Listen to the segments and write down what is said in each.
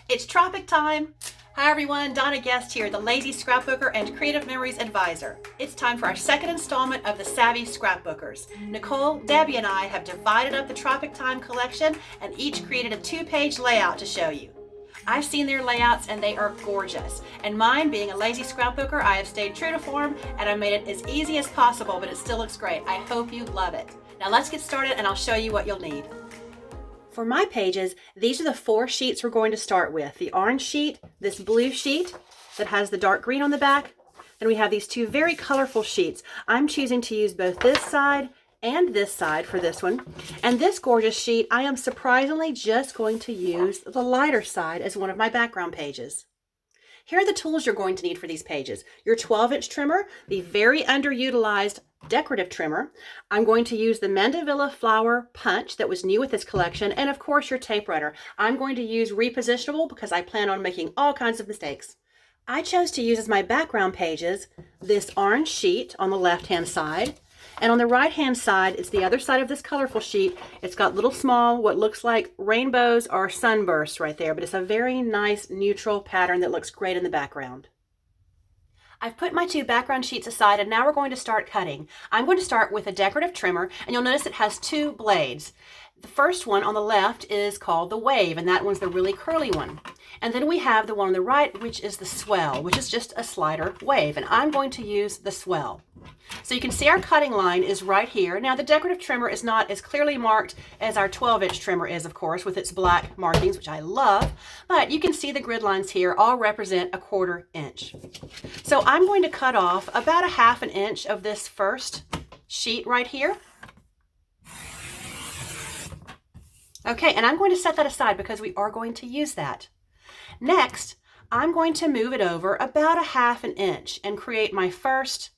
It's Tropic Time! Hi everyone, Donna Guest here, the Lazy Scrapbooker and Creative Memories Advisor. It's time for our second installment of the Savvy Scrapbookers. Nicole, Debbie, and I have divided up the Tropic Time collection and each created a 2-page layout to show you. I've seen their layouts and they are gorgeous. And mine, being a lazy scrapbooker, I have stayed true to form and I made it as easy as possible, but it still looks great. I hope you love it. Now let's get started and I'll show you what you'll need. For my pages, these are the 4 sheets we're going to start with. The orange sheet, this blue sheet that has the dark green on the back. Then we have these 2 very colorful sheets. I'm choosing to use both this side and this side for this one. And this gorgeous sheet, I am surprisingly just going to use the lighter side as one of my background pages. Here are the tools you're going to need for these pages. Your 12-inch trimmer, the very underutilized decorative trimmer. I'm going to use the Mandevilla flower punch that was new with this collection, and of course your tape runner. I'm going to use Repositionable because I plan on making all kinds of mistakes. I chose to use as my background pages this orange sheet on the left-hand side, and on the right-hand side, it's the other side of this colorful sheet. It's got little small, what looks like rainbows or sunbursts right there, but it's a very nice neutral pattern that looks great in the background. I've put my 2 background sheets aside and now we're going to start cutting. I'm going to start with a decorative trimmer and you'll notice it has 2 blades. The first one on the left is called the wave and that one's the really curly one. And then we have the one on the right, which is the swell, which is just a slider wave, and I'm going to use the swell. So you can see our cutting line is right here. Now the decorative trimmer is not as clearly marked as our 12-inch trimmer is, of course, with its black markings, which I love, but you can see the grid lines here all represent a 1/4 inch. So I'm going to cut off about a 1/2 inch of this first sheet right here. Okay, and I'm going to set that aside because we are going to use that. Next, I'm going to move it over about a 1/2 inch and create my first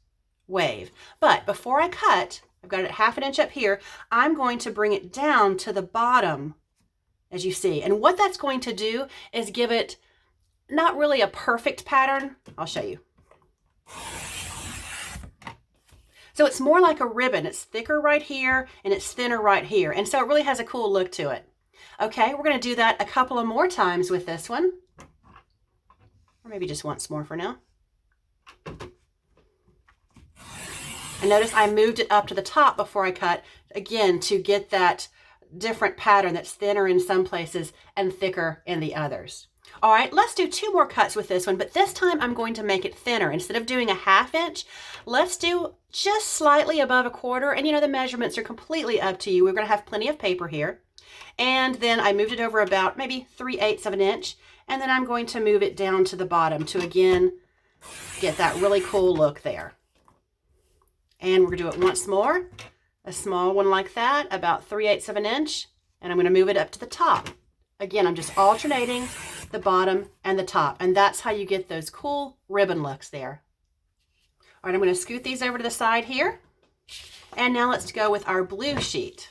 wave. But before I cut, I've got it 1/2 inch up here, I'm going to bring it down to the bottom, as you see. And what that's going to do is give it not really a perfect pattern. I'll show you. So it's more like a ribbon. It's thicker right here and it's thinner right here. And so it really has a cool look to it. Okay, we're going to do that a couple of more times with this one. Or maybe just once more for now. And notice I moved it up to the top before I cut, again, to get that different pattern that's thinner in some places and thicker in the others. All right, let's do 2 more cuts with this one, but this time I'm going to make it thinner. Instead of doing a 1/2 inch, let's do just slightly above a 1/4. And you know, the measurements are completely up to you. We're going to have plenty of paper here. And then I moved it over about maybe 3/8 of an inch. And then I'm going to move it down to the bottom to, again, get that really cool look there. And we're going to do it once more, a small one like that, about 3/8 of an inch, and I'm going to move it up to the top. Again, I'm just alternating the bottom and the top, and that's how you get those cool ribbon looks there. All right, I'm going to scoot these over to the side here, and now let's go with our blue sheet.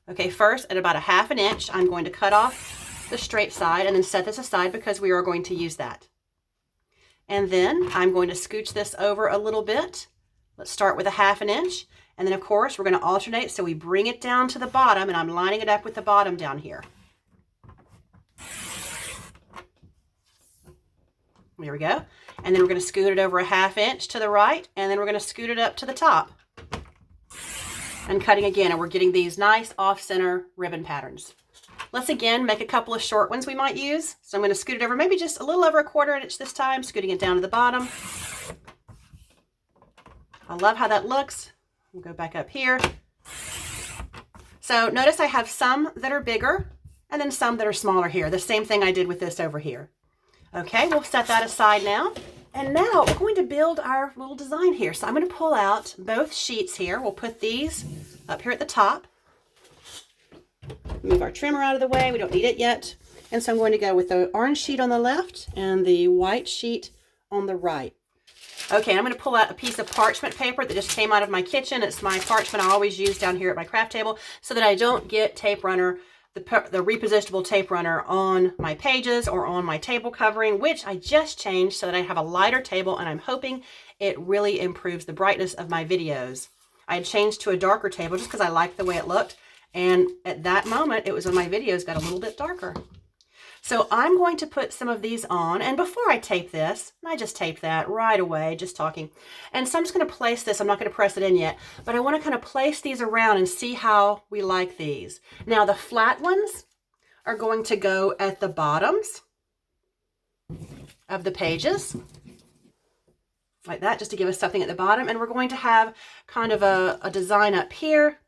Okay, first at about a 1/2 inch, I'm going to cut off the straight side and then set this aside because we are going to use that. And then I'm going to scooch this over a little bit. Let's start with a 1/2 inch, and then of course we're going to alternate, so we bring it down to the bottom, and I'm lining it up with the bottom down here. There we go. And then we're going to scoot it over a 1/2 inch to the right, and then we're going to scoot it up to the top. And cutting again, and we're getting these nice off-center ribbon patterns. Let's again make a couple of short ones we might use. So I'm going to scoot it over maybe just a little over a 1/4 inch this time, scooting it down to the bottom. I love how that looks. We'll go back up here. So notice I have some that are bigger and then some that are smaller here. The same thing I did with this over here. Okay, we'll set that aside now. And now we're going to build our little design here. So I'm going to pull out both sheets here. We'll put these up here at the top. Move our trimmer out of the way. We don't need it yet. And so I'm going to go with the orange sheet on the left and the white sheet on the right. Okay, I'm going to pull out a piece of parchment paper that just came out of my kitchen. It's my parchment I always use down here at my craft table so that I don't get tape runner, the repositionable tape runner on my pages or on my table covering, which I just changed so that I have a lighter table, and I'm hoping it really improves the brightness of my videos. I had changed to a darker table just because I liked the way it looked, and at that moment it was when my videos got a little bit darker. So I'm going to put some of these on, and before I tape this, I just taped that right away, just talking. And so I'm just going to place this, I'm not going to press it in yet, but I want to kind of place these around and see how we like these. Now the flat ones are going to go at the bottoms of the pages, like that, just to give us something at the bottom. And we're going to have kind of a design up here.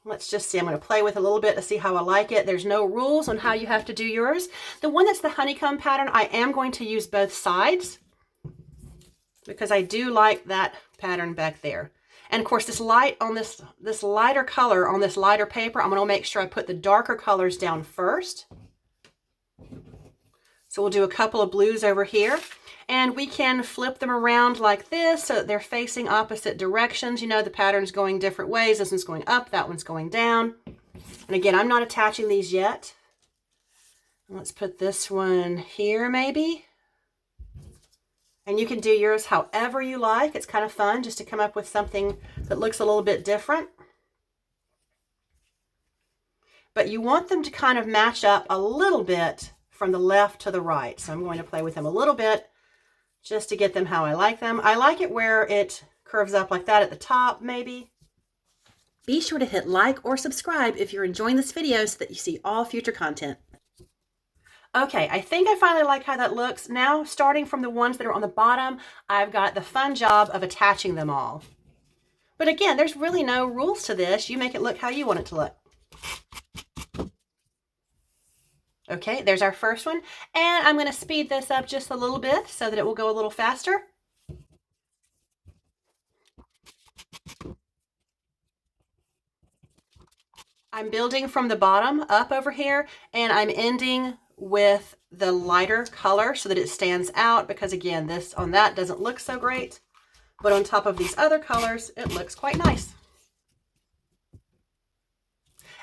Let's just see, I'm going to play with it a little bit to see how I like it. There's no rules on how you have to do yours. The one that's the honeycomb pattern, I am going to use both sides because I do like that pattern back there. And of course, this light on this lighter color on this lighter paper, I'm going to make sure I put the darker colors down first. So we'll do a couple of blues over here. And we can flip them around like this so that they're facing opposite directions. You know, the pattern's going different ways. This one's going up, that one's going down. And again, I'm not attaching these yet. Let's put this one here maybe. And you can do yours however you like. It's kind of fun just to come up with something that looks a little bit different. But you want them to kind of match up a little bit from the left to the right. So I'm going to play with them a little bit just to get them how I like them. I like it where it curves up like that at the top, maybe. Be sure to hit like or subscribe if you're enjoying this video so that you see all future content. Okay, I think I finally like how that looks. Now, starting from the ones that are on the bottom, I've got the fun job of attaching them all. But again, there's really no rules to this. You make it look how you want it to look. Okay, there's our first one, and I'm going to speed this up just a little bit so that it will go a little faster. I'm building from the bottom up over here, and I'm ending with the lighter color so that it stands out, because again, this on that doesn't look so great, but on top of these other colors, it looks quite nice.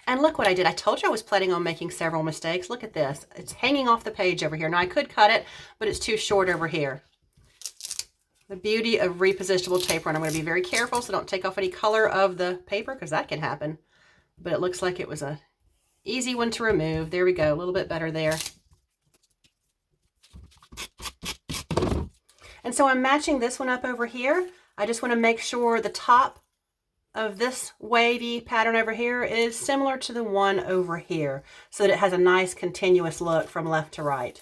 And look what I did. I told you I was planning on making several mistakes. Look at this. It's hanging off the page over here. Now I could cut it, but it's too short over here. The beauty of repositionable tape run. I'm going to be very careful so don't take off any color of the paper because that can happen. But it looks like it was a easy one to remove. There we go. A little bit better there. And so I'm matching this one up over here. I just want to make sure the top of this wavy pattern over here is similar to the one over here so that it has a nice continuous look from left to right.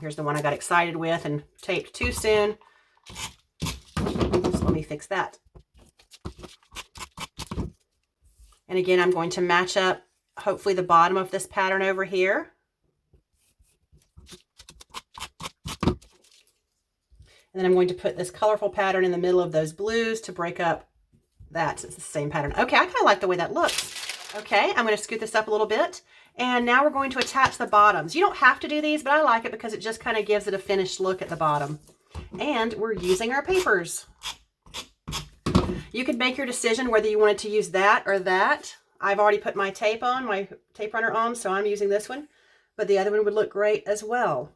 Here's the one I got excited with and taped too soon. So let me fix that. And again, I'm going to match up hopefully the bottom of this pattern over here. And then I'm going to put this colorful pattern in the middle of those blues to break up that. It's the same pattern. Okay, I kind of like the way that looks. Okay, I'm going to scoot this up a little bit. And now we're going to attach the bottoms. You don't have to do these, but I like it because it just kind of gives it a finished look at the bottom. And we're using our papers. You could make your decision whether you wanted to use that or that. I've already put my tape on, my tape runner on, so I'm using this one. But the other one would look great as well.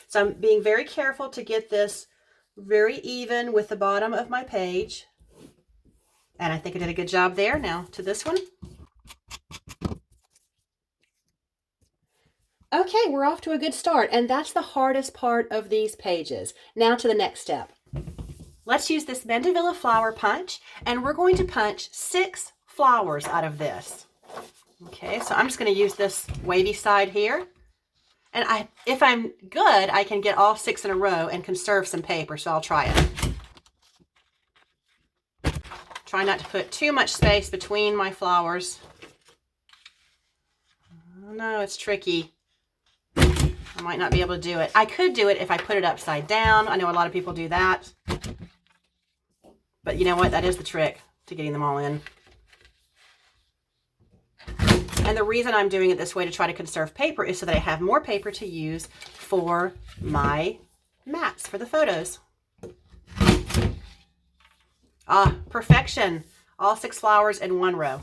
So I'm being very careful to get this very even with the bottom of my page. And I think I did a good job there. Now to this one. Okay, we're off to a good start. And that's the hardest part of these pages. Now to the next step. Let's use this Mandevilla flower punch. And we're going to punch 6 flowers out of this. Okay, so I'm just going to use this wavy side here. And if I'm good, I can get all 6 in a row and conserve some paper, so I'll try it. Try not to put too much space between my flowers. Oh, no, it's tricky. I might not be able to do it. I could do it if I put it upside down. I know a lot of people do that. But you know what? That is the trick to getting them all in. And the reason I'm doing it this way to try to conserve paper is so that I have more paper to use for my mats, for the photos. Ah, perfection. All 6 flowers in one row.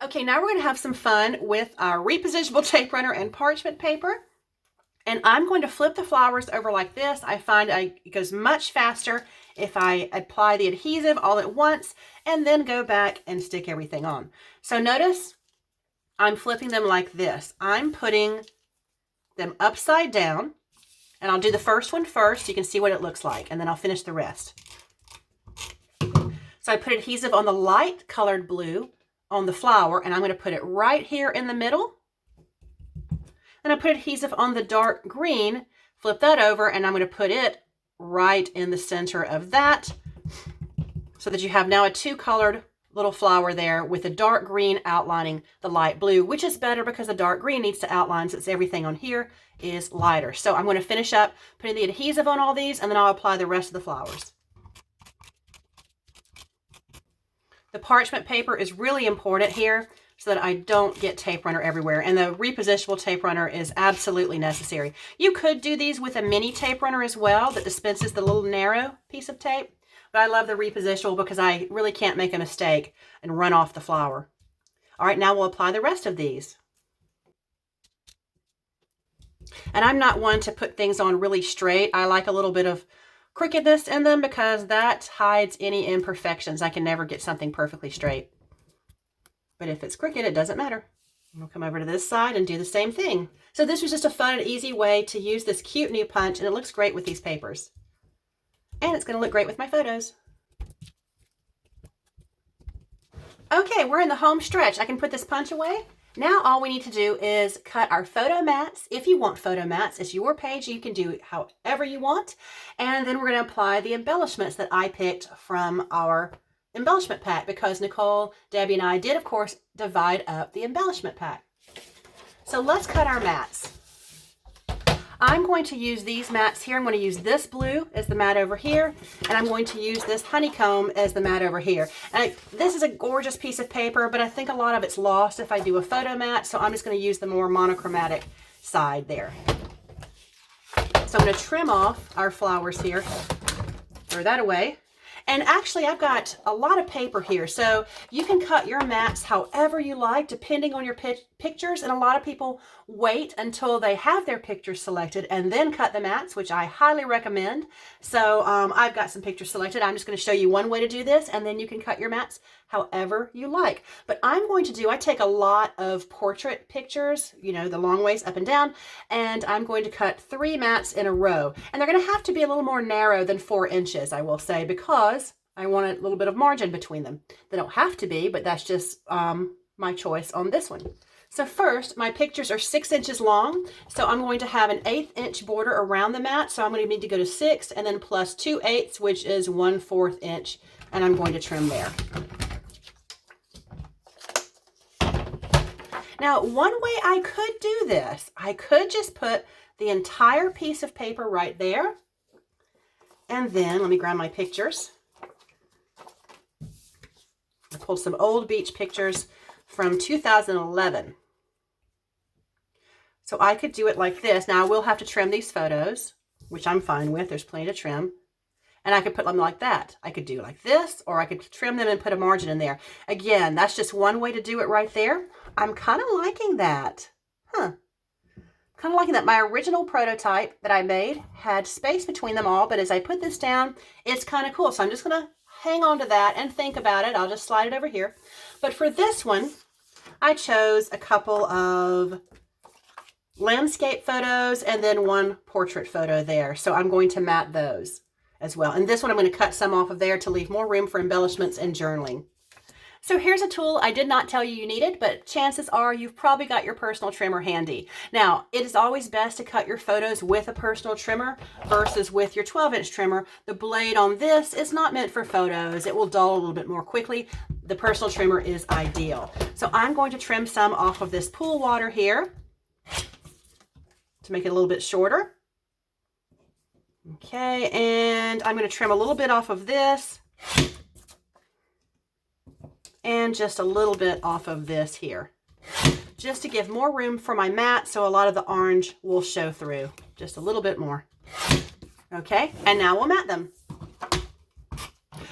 Okay, now we're going to have some fun with our repositionable tape runner and parchment paper. And I'm going to flip the flowers over like this. I find it goes much faster if I apply the adhesive all at once and then go back and stick everything on. So notice I'm flipping them like this. I'm putting them upside down, and I'll do the first one first so you can see what it looks like, and then I'll finish the rest. So I put adhesive on the light colored blue on the flower, and I'm going to put it right here in the middle. And I put adhesive on the dark green, flip that over, and I'm going to put it right in the center of that so that you have now a two-colored little flower there with the dark green outlining the light blue, which is better because the dark green needs to outline since everything on here is lighter. So I'm going to finish up putting the adhesive on all these, and then I'll apply the rest of the flowers. The parchment paper is really important here so that I don't get tape runner everywhere. And the repositionable tape runner is absolutely necessary. You could do these with a mini tape runner as well that dispenses the little narrow piece of tape. But I love the repositionable because I really can't make a mistake and run off the flower. All right, now we'll apply the rest of these. And I'm not one to put things on really straight. I like a little bit of crookedness in them because that hides any imperfections. I can never get something perfectly straight. But if it's crooked, it doesn't matter. We'll come over to this side and do the same thing. So this was just a fun and easy way to use this cute new punch, and it looks great with these papers. And it's going to look great with my photos. Okay, we're in the home stretch. I can put this punch away. Now all we need to do is cut our photo mats. If you want photo mats, it's your page. You can do it however you want. And then we're going to apply the embellishments that I picked from our embellishment pack because Nicole, Debbie, and I did, of course, divide up the embellishment pack. So let's cut our mats. I'm going to use these mats here. I'm going to use this blue as the mat over here, and I'm going to use this honeycomb as the mat over here. And this is a gorgeous piece of paper, but I think a lot of it's lost if I do a photo mat, so I'm just going to use the more monochromatic side there. So I'm going to trim off our flowers here, throw that away. And actually, I've got a lot of paper here, so you can cut your mats however you like, depending on your pictures. And a lot of people wait until they have their pictures selected and then cut the mats, which I highly recommend. So I've got some pictures selected. I'm just going to show you one way to do this, and then you can cut your mats however you like. But I'm going to I take a lot of portrait pictures, you know, the long ways up and down, and I'm going to cut 3 mats in a row. And they're going to have to be a little more narrow than 4 inches, I will say, because I want a little bit of margin between them. They don't have to be, but that's just my choice on this one. So first, my pictures are 6 inches long, so I'm going to have an 1/8 inch border around the mat, so I'm going to need to go to 6 and then plus 2/8, which is 1/4 inch, and I'm going to trim there. Now, one way I could do this, I could just put the entire piece of paper right there, and then, let me grab my pictures. I pulled some old beach pictures from 2011. So I could do it like this. Now I will have to trim these photos, which I'm fine with. There's plenty to trim. And I could put them like that. I could do like this, or I could trim them and put a margin in there. Again, that's just one way to do it right there. I'm kind of liking that. Kind of liking that. My original prototype that I made had space between them all, but as I put this down, it's kind of cool. So I'm just going to hang on to that and think about it. I'll just slide it over here. But for this one, I chose a couple of landscape photos and then one portrait photo there. So I'm going to mat those as well. And this one I'm going to cut some off of there to leave more room for embellishments and journaling. So here's a tool I did not tell you needed, but chances are you've probably got your personal trimmer handy. Now, it is always best to cut your photos with a personal trimmer versus with your 12-inch trimmer. The blade on this is not meant for photos. It will dull a little bit more quickly. The personal trimmer is ideal. So I'm going to trim some off of this pool water here to make it a little bit shorter. Okay, and I'm going to trim a little bit off of this. And just a little bit off of this here, just to give more room for my mat so a lot of the orange will show through, just a little bit more. Okay, and now we'll mat them.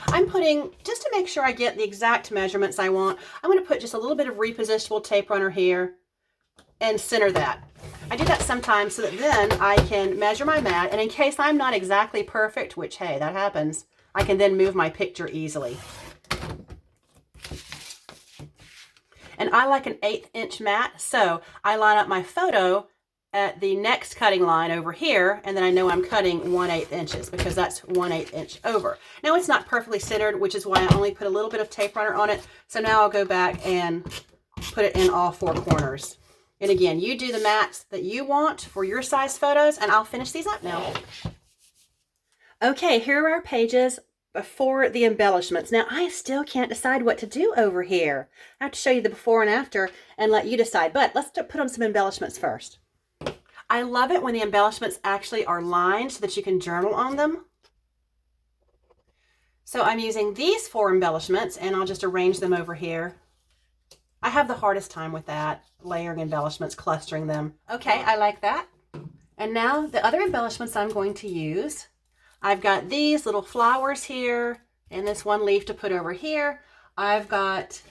I'm putting, just to make sure I get the exact measurements I want, I'm going to put just a little bit of repositionable tape runner here and center that. I do that sometimes so that then I can measure my mat, and in case I'm not exactly perfect, which hey, that happens, I can then move my picture easily. And I like an 1/8 inch mat, so I line up my photo at the next cutting line over here, and then I know I'm cutting 1/8 inches because that's 1/8 inch over. Now it's not perfectly centered, which is why I only put a little bit of tape runner on it. So now I'll go back and put it in all 4 corners. And again, you do the mats that you want for your size photos, and I'll finish these up now. Okay, here are our pages for the embellishments. Now, I still can't decide what to do over here. I have to show you the before and after and let you decide, but let's put on some embellishments first. I love it when the embellishments actually are lined so that you can journal on them. So I'm using these 4 embellishments, and I'll just arrange them over here. I have the hardest time with that, layering embellishments, clustering them. Okay, I like that. And now the other embellishments I'm going to use. I've got these little flowers here and this one leaf to put over here. I've got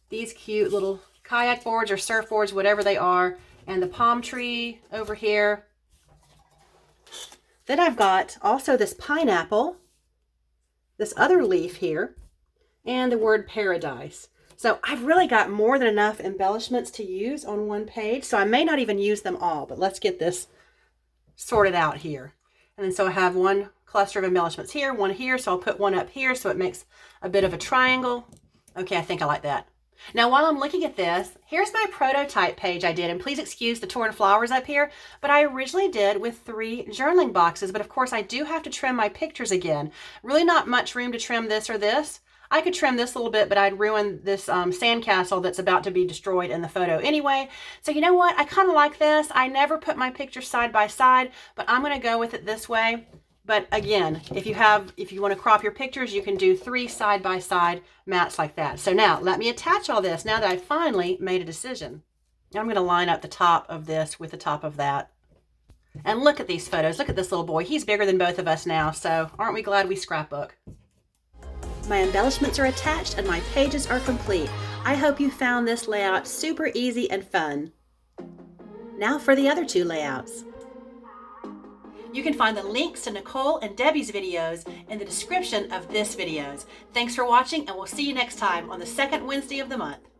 these cute little kayak boards or surfboards, whatever they are, and the palm tree over here. Then I've got also this pineapple, this other leaf here, and the word paradise. So I've really got more than enough embellishments to use on one page, so I may not even use them all, but let's get this sorted out here. And then so I have one cluster of embellishments here, one here, so I'll put one up here so it makes a bit of a triangle. Okay, I think I like that. Now while I'm looking at this, here's my prototype page I did, and please excuse the torn flowers up here, but I originally did with 3 journaling boxes, but of course I do have to trim my pictures again. Really not much room to trim this or this. I could trim this a little bit, but I'd ruin this sandcastle that's about to be destroyed in the photo anyway. So you know what? I kind of like this. I never put my pictures side by side, but I'm going to go with it this way. But again, if you want to crop your pictures, you can do 3 side by side mats like that. So now let me attach all this now that I finally made a decision. I'm going to line up the top of this with the top of that. And look at these photos. Look at this little boy. He's bigger than both of us now. So aren't we glad we scrapbook? My embellishments are attached and my pages are complete. I hope you found this layout super easy and fun. Now for the other 2 layouts. You can find the links to Nicole and Debbie's videos in the description of this video. Thanks for watching, and we'll see you next time on the 2nd Wednesday of the month.